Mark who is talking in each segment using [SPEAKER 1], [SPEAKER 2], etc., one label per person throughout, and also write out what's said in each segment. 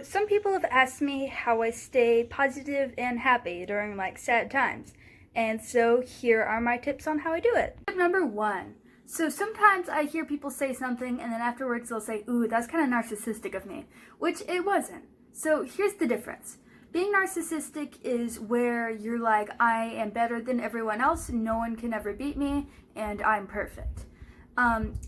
[SPEAKER 1] Some people have asked me how I stay positive and happy during like sad times. And so here are my tips on how I do it. Tip number 1. So sometimes I hear people say something and then afterwards they'll say, ooh, that's kind of narcissistic of me, which it wasn't. So here's the difference. Being narcissistic is where you're like, I am better than everyone else, no one can ever beat me, and I'm perfect.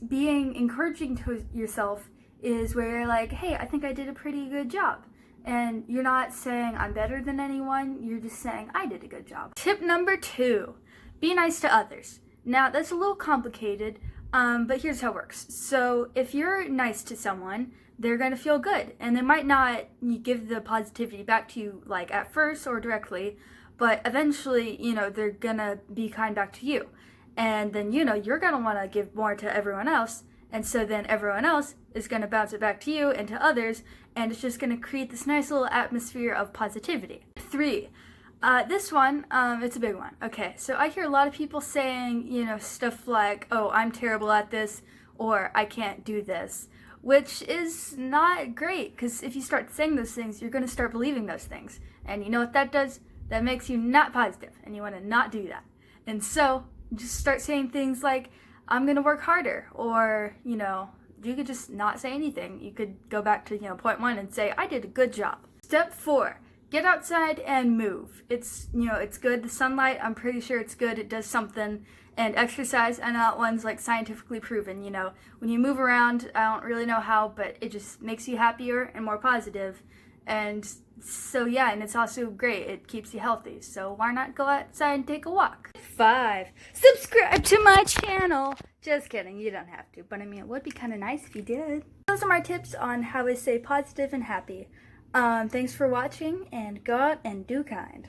[SPEAKER 1] Being encouraging to yourself is where you're like, hey, I think I did a pretty good job. And you're not saying I'm better than anyone, you're just saying I did a good job. Tip number 2, be nice to others. Now, that's a little complicated, but here's how it works. So if you're nice to someone, they're going to feel good. And they might not give the positivity back to you like at first or directly, but eventually, they're going to be kind back to you. And then, you're going to want to give more to everyone else. And so then everyone else is going to bounce it back to you and to others. And it's just going to create this nice little atmosphere of positivity. 3. This one, it's a big one. Okay, so I hear a lot of people saying, stuff like, oh, I'm terrible at this, or I can't do this, which is not great, because if you start saying those things, you're going to start believing those things. And you know what that does? That makes you not positive, and you want to not do that. And so, just start saying things like, I'm going to work harder, or, you could just not say anything. You could go back to, point 1 and say, I did a good job. Step 4. Get outside and move. It's good. The sunlight, I'm pretty sure it's good. It does something. And exercise, I know that one's like scientifically proven. When you move around, I don't really know how, but it just makes you happier and more positive. And so, yeah, and it's also great. It keeps you healthy. So why not go outside and take a walk? 5. Subscribe to my channel. Just kidding. You don't have to. But it would be kind of nice if you did. Those are my tips on how I stay positive and happy. Thanks for watching, and go out and do kind.